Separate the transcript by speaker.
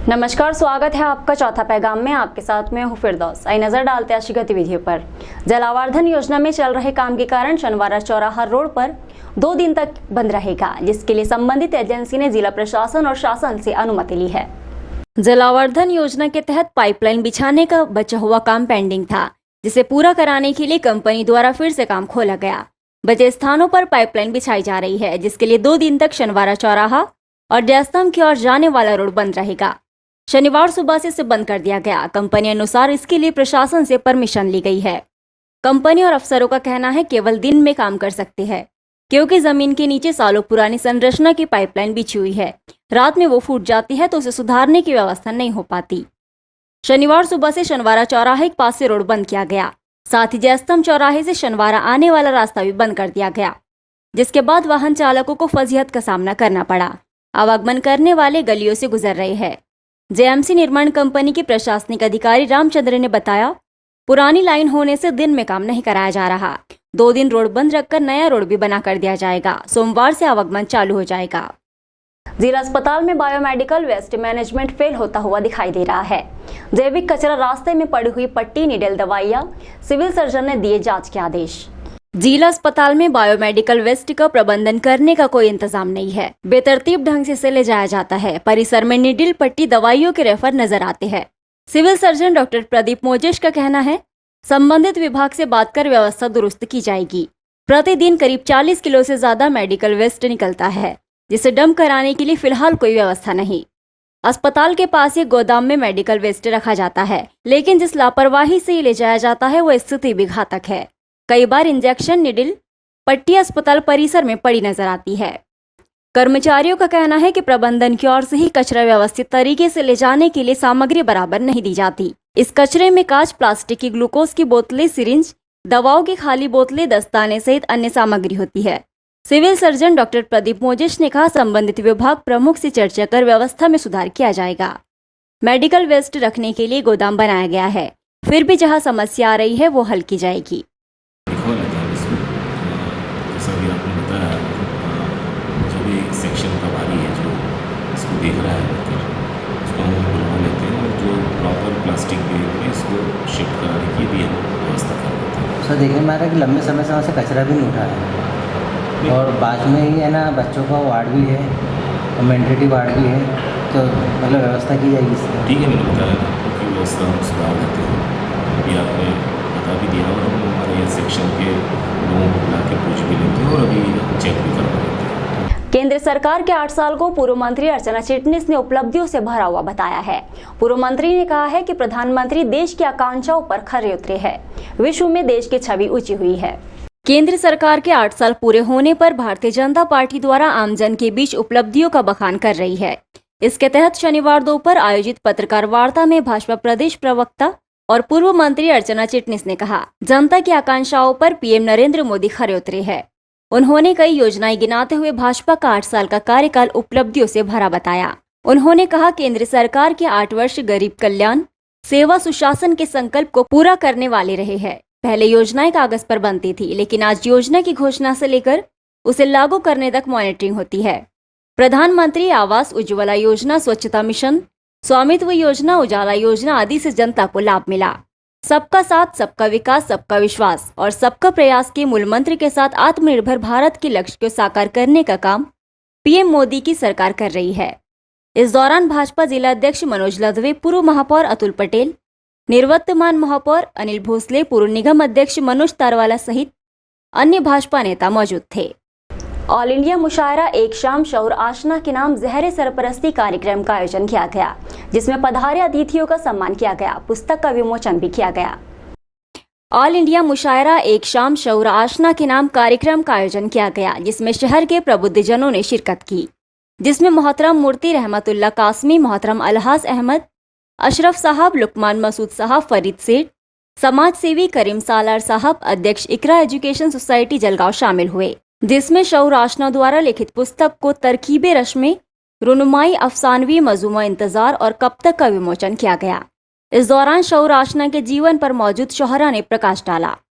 Speaker 1: नमस्कार, स्वागत है आपका चौथा पैगाम में। आपके साथ में हूँ फिरदौस। आई नजर डालते हैं आज की गतिविधियों पर। जल आवर्धन योजना में चल रहे काम के कारण शनिवार चौराहा रोड पर 2 दिन तक बंद रहेगा, जिसके लिए संबंधित एजेंसी ने जिला प्रशासन और शासन से अनुमति ली है। जल आवर्धन योजना के तहत पाइपलाइन बिछाने का बचा हुआ काम पेंडिंग था, जिसे पूरा कराने के लिए कंपनी द्वारा फिर से काम खोला गया। बचे स्थानों पर पाइपलाइन बिछाई जा रही है, जिसके लिए 2 दिन तक शनिवार चौराहा और जयस्तंभ की ओर जाने वाला रोड बंद रहेगा। शनिवार सुबह से इसे बंद कर दिया गया। कंपनी अनुसार इसके लिए प्रशासन से परमिशन ली गई है। कंपनी और अफसरों का कहना है केवल दिन में काम कर सकते हैं, क्योंकि जमीन के नीचे सालों पुरानी संरचना की पाइपलाइन बिछी हुई है। रात में वो फूट जाती है तो उसे सुधारने की व्यवस्था नहीं हो पाती। शनिवार सुबह से शनिवारा चौराहे के पास से रोड बंद किया गया। साथ ही जयस्तंभ चौराहे से शनिवारा आने वाला रास्ता भी बंद कर दिया गया, जिसके बाद वाहन चालकों को फजीहत का सामना करना पड़ा। आवागमन करने वाले गलियों से गुजर रहे हैं। जेएमसी निर्माण कंपनी के प्रशासनिक अधिकारी रामचंद्र ने बताया, पुरानी लाइन होने से दिन में काम नहीं कराया जा रहा। 2 दिन रोड बंद रखकर नया रोड भी बना कर दिया जाएगा। सोमवार से आवागमन चालू हो जाएगा। जिला अस्पताल में बायोमेडिकल वेस्ट मैनेजमेंट फेल होता हुआ दिखाई दे रहा है। जैविक कचरा, रास्ते में पड़ी हुई पट्टी, निडल दवाइयां, सिविल सर्जन ने दिए जांच के आदेश। जिला अस्पताल में बायोमेडिकल वेस्ट का प्रबंधन करने का कोई इंतजाम नहीं है। बेतरतीब ढंग से इसे ले जाया जाता है। परिसर में निडिल, पट्टी, दवाइयों के रेफर नजर आते हैं। सिविल सर्जन डॉक्टर प्रदीप मोजेश का कहना है, संबंधित विभाग से बात कर व्यवस्था दुरुस्त की जाएगी। प्रतिदिन करीब 40 किलो से ज्यादा मेडिकल वेस्ट निकलता है, जिसे डंप कराने के लिए फिलहाल कोई व्यवस्था नहीं। अस्पताल के पास एक गोदाम में मेडिकल वेस्ट रखा जाता है, लेकिन जिस लापरवाही से ये ले जाया जाता है वो स्थिति भी घातक है। कई बार इंजेक्शन, निडिल, पट्टी अस्पताल परिसर में पड़ी नजर आती है। कर्मचारियों का कहना है कि प्रबंधन की ओर से ही कचरा व्यवस्थित तरीके से ले जाने के लिए सामग्री बराबर नहीं दी जाती। इस कचरे में कांच, प्लास्टिक की ग्लूकोज की बोतलें, सिरिंज, दवाओं की खाली बोतलें, दस्ताने सहित अन्य सामग्री होती है। सिविल सर्जन डॉक्टर प्रदीप मोजेश ने कहा, संबंधित विभाग प्रमुख से चर्चा कर व्यवस्था में सुधार किया जाएगा। मेडिकल वेस्ट रखने के लिए गोदाम बनाया गया है, फिर भी जहाँ समस्या आ रही है वो हल की जाएगी।
Speaker 2: जैसा भी आपने बताया, जो भी सेक्शन प्रभारी है जो इसको देख रहा है, उसको हम बुलवा लेते हैं और जो प्रॉपर प्लास्टिक बैग में इसको शिफ्ट कराने की भी व्यवस्था कर देते हैं।
Speaker 3: सर, देखने में आ रहा है कि लंबे समय से कचरा भी नहीं उठा है और बाद में ही है ना, बच्चों का वार्ड भी है और मेंटलिटी वार्ड भी है, तो मतलब व्यवस्था की जाएगी इसकी।
Speaker 2: ठीक है, मैंने बताया कि व्यवस्था हम सुधार देते हैं। अभी आपने बता भी दिया और हम हमारे सेक्शन के लोगों को बुला के पूछ भी लेते हैं और अभी चेक भी करवा लेते हैं।
Speaker 1: केंद्र सरकार के 8 साल को पूर्व मंत्री अर्चना चिटनिस ने उपलब्धियों से भरा हुआ बताया है। पूर्व मंत्री ने कहा है कि प्रधानमंत्री देश की आकांक्षाओं पर खरे उतरे हैं। विश्व में देश की छवि ऊंची हुई है। केंद्र सरकार के 8 साल पूरे होने पर भारतीय जनता पार्टी द्वारा आमजन के बीच उपलब्धियों का बखान कर रही है। इसके तहत शनिवार दोपहर आयोजित पत्रकार वार्ता में भाजपा प्रदेश प्रवक्ता और पूर्व मंत्री अर्चना चिटनिस ने कहा, जनता की आकांक्षाओं पर पीएम नरेंद्र मोदी खरे उतरे हैं। उन्होंने कई योजनाएं गिनाते हुए भाजपा का 8 साल का कार्यकाल उपलब्धियों से भरा बताया। उन्होंने कहा, केंद्र सरकार के 8 वर्ष गरीब कल्याण, सेवा, सुशासन के संकल्प को पूरा करने वाले रहे हैं। पहले योजनाएं कागज पर बनती थी, लेकिन आज योजना की घोषणा से लेकर उसे लागू करने तक मॉनिटरिंग होती है। प्रधानमंत्री आवास, उज्ज्वला योजना, स्वच्छता मिशन, स्वामित्व योजना, उजाला योजना आदि से जनता को लाभ मिला। सबका साथ, सबका विकास, सबका विश्वास और सबका प्रयास के मूल मंत्र के साथ आत्मनिर्भर भारत के लक्ष्य को साकार करने का काम पीएम मोदी की सरकार कर रही है। इस दौरान भाजपा जिला अध्यक्ष मनोज लदवे, पूर्व महापौर अतुल पटेल, निवर्तमान महापौर अनिल भोसले, पूर्व निगम अध्यक्ष मनोज तारवाला सहित अन्य भाजपा नेता मौजूद थे। ऑल इंडिया मुशायरा एक शाम शौर आशना के नाम जहरे सरपरस्ती कार्यक्रम का आयोजन किया गया, जिसमें पधारे अतिथियों का सम्मान किया गया। पुस्तक का विमोचन भी किया गया। ऑल इंडिया मुशायरा एक शाम शौर आशना के नाम कार्यक्रम का आयोजन किया गया, जिसमें शहर के प्रबुद्धजनों ने शिरकत की, जिसमें मोहतरम मुर्ती रहमतुल्लाह कासमी, मोहतरम अलहाज अहमद, अशरफ साहब, लुकमान मसूद साहब, फरीद सेठ, समाज सेवी करीम सालार साहब, अध्यक्ष इकरा एजुकेशन सोसाइटी जलगांव शामिल हुए, जिसमें शौर आशना द्वारा लिखित पुस्तक को तरकीबे रश्में, रुनुमाई, अफसानवी, मजूमा इंतजार और कब तक का विमोचन किया गया। इस दौरान शौर आशना के जीवन पर मौजूद शोहरा ने प्रकाश डाला।